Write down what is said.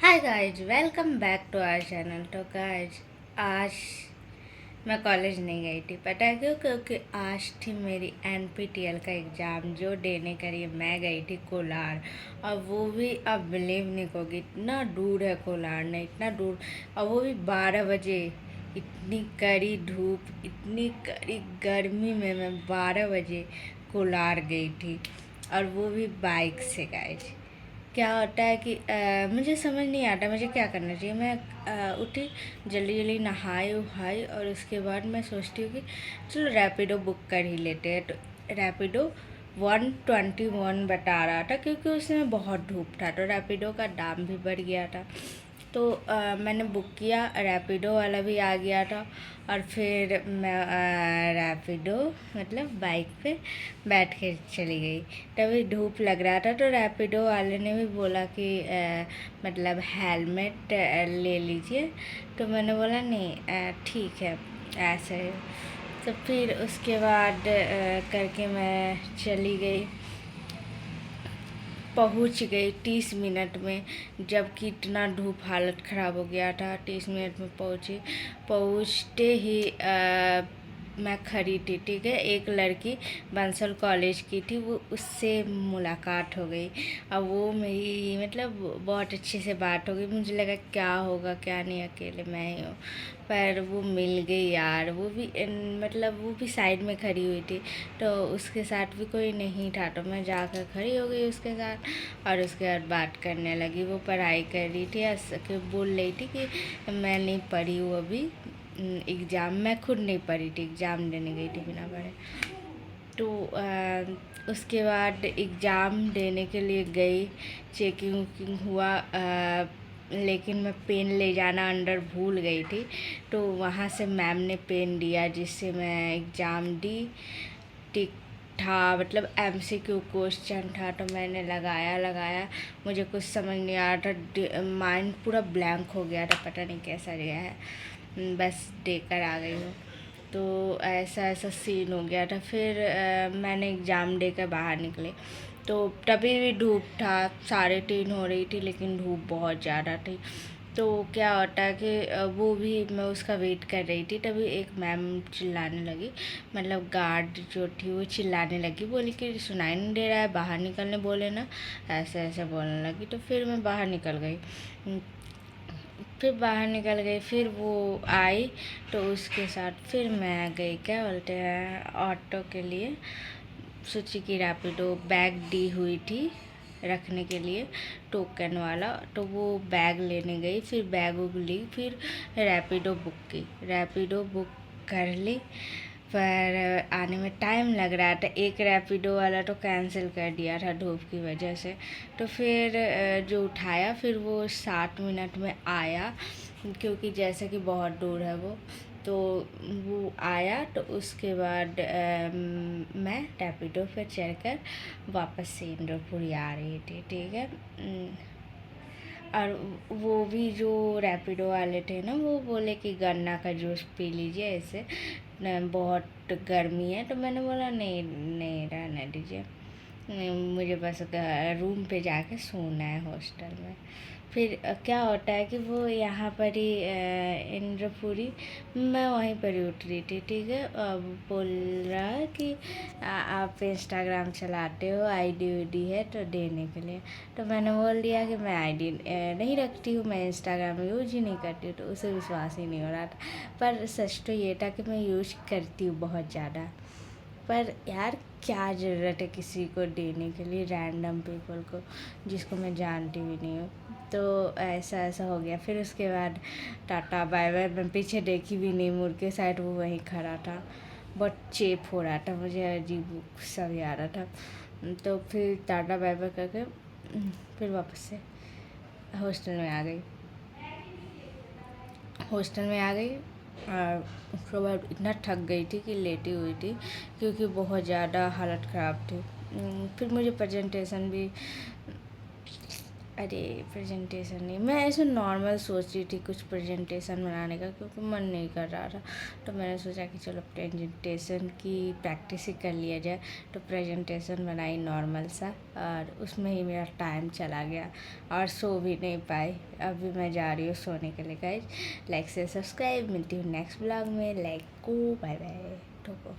Hi guys, welcome back to our channel. तो guys, आज मैं कॉलेज नहीं गई थी। पता है क्यों? क्योंकि आज थी मेरी एनपीटीईएल का एग्ज़ाम जो देने के लिए मैं गई थी कोलार। और वो भी अब बिलीव नहीं करोगी, इतना दूर है कोलार ने, इतना दूर। और वो भी 12 बजे। इतनी कड़ी धूप, इतनी कड़ी गर्मी में मैं 12 बजे कोलार गई थी। और वो भी बाइक से गाइज। क्या होता है कि मुझे समझ नहीं आता मुझे क्या करना चाहिए। मैं उठी, जल्दी जल्दी नहाई उहाई, और उसके बाद मैं सोचती हूँ कि चलो रैपिडो बुक कर ही लेते हैं। तो रैपिडो 121 बता रहा था, क्योंकि उसमें बहुत धूप था, तो रैपिडो का दाम भी बढ़ गया था। तो मैंने बुक किया, रैपिडो वाला भी आ गया था। और फिर मैं रैपिडो मतलब बाइक पे बैठ के चली गई। तभी धूप लग रहा था, तो रैपिडो वाले ने भी बोला कि मतलब हेलमेट ले लीजिए। तो मैंने बोला नहीं, ठीक है, ऐसे। तो फिर उसके बाद करके मैं चली गई, पहुंच गई 30 मिनट में। जबकि इतना धूप, हालत ख़राब हो गया था। 30 मिनट में पहुंची। पहुंचते ही मैं खड़ी थी, ठीक है। एक लड़की बंसल कॉलेज की थी, वो उससे मुलाकात हो गई। अब वो मेरी मतलब बहुत अच्छे से बात हो गई। मुझे लगा क्या होगा क्या नहीं, अकेले मैं ही हूँ। पर वो मिल गई यार। वो भी मतलब वो भी साइड में खड़ी हुई थी, तो उसके साथ भी कोई नहीं था। तो मैं जाकर खड़ी हो गई उसके साथ, और उसके बाद बात करने लगी। वो पढ़ाई कर रही थी, बोल रही थी कि मैं नहीं पढ़ी हूँ अभी, एग्ज़ाम मैं खुद नहीं पढ़ी थी, एग्ज़ाम देने गई थी बिना पढ़े। तो उसके बाद एग्ज़ाम देने के लिए गई, चेकिंग वेकिंग हुआ। लेकिन मैं पेन ले जाना अंदर भूल गई थी, तो वहाँ से मैम ने पेन दिया, जिससे मैं एग्ज़ाम दी। ठीक था, मतलब एमसीक्यू क्वेश्चन था, तो मैंने लगाया लगाया। मुझे कुछ समझ नहीं आ रहा था, माइंड पूरा ब्लैंक हो गया था, पता नहीं कैसा गया है। बस देकर आ गई हूँ। तो ऐसा ऐसा सीन हो गया था। फिर मैंने एग्ज़ाम देकर बाहर निकले, तो तभी भी धूप था, 3:30 हो रही थी, लेकिन धूप बहुत ज़्यादा थी। तो क्या होता है कि वो भी, मैं उसका वेट कर रही थी, तभी एक मैम चिल्लाने लगी, मतलब गार्ड जो थी वो चिल्लाने लगी, बोली कि सुनाई नहीं दे रहा है, बाहर निकलने बोले ना, ऐसे ऐसे बोलने लगी। तो फिर मैं बाहर निकल गई। फिर बाहर निकल गई, फिर वो आई, तो उसके साथ फिर मैं गई, क्या बोलते हैं, ऑटो के लिए। सोची कि रैपिडो बैग दी हुई थी रखने के लिए, टोकन वाला, तो वो बैग लेने गई। फिर बैग उग ली, फिर रैपिडो बुक की, रैपिडो बुक कर ली। पर आने में टाइम लग रहा था। एक रैपिडो वाला तो कैंसिल कर दिया था धूप की वजह से। तो फिर जो उठाया, फिर वो 60 मिनट में आया, क्योंकि जैसे कि बहुत दूर है वो। तो वो आया, तो उसके बाद मैं रैपिडो पर चढ़कर वापस से इंद्रपुरी आ रही थी, ठीक है। और वो भी जो रैपिडो वाले थे ना, वो बोले कि गन्ना का जूस पी लीजिए, ऐसे बहुत गर्मी है। तो मैंने बोला नहीं नहीं, रहने दीजिए, मुझे बस रूम पे जाके सोना है हॉस्टल में। फिर क्या होता है कि वो यहाँ पर ही इंद्रपुरी, मैं वहीं पर ही उतरी थी, ठीक है। अब बोल रहा है कि आप इंस्टाग्राम चलाते हो, आईडी वीडी है तो देने के लिए। तो मैंने बोल दिया कि मैं आईडी नहीं रखती हूँ, मैं इंस्टाग्राम यूज ही नहीं करती हूँ। तो उसे विश्वास ही नहीं हो रहा था। पर सच तो ये था कि मैं यूज करती हूँ बहुत ज़्यादा। पर यार, क्या ज़रूरत है किसी को देने के लिए, रैंडम पीपल को, जिसको मैं जानती भी नहीं हूँ। तो ऐसा ऐसा हो गया। फिर उसके बाद टाटा बाय बाय, मैं पीछे देखी भी नहीं, मुड़ के साइड वो वहीं खड़ा था। बहुत चेप हो रहा था मुझे, अजीब सा भी आ रहा था। तो फिर टाटा बाय बाय करके फिर वापस से हॉस्टल में आ गई। हॉस्टल में आ गई, और उसके बाद इतना थक गई थी कि लेटी हुई थी, क्योंकि बहुत ज़्यादा हालत ख़राब थी। फिर मुझे प्रेजेंटेशन भी अरे प्रेजेंटेशन नहीं, मैं ऐसे नॉर्मल सोच रही थी कुछ प्रेजेंटेशन बनाने का, क्योंकि मन नहीं कर रहा था। तो मैंने सोचा कि चलो प्रेजेंटेशन की प्रैक्टिस ही कर लिया जाए। तो प्रेजेंटेशन बनाई नॉर्मल सा, और उसमें ही मेरा टाइम चला गया और सो भी नहीं पाई। अभी मैं जा रही हूँ सोने के लिए गाइस। लाइक से सब्सक्राइब, मिलती हूँ नेक्स्ट ब्लॉग में। लाइक को बाय बाय ठोको।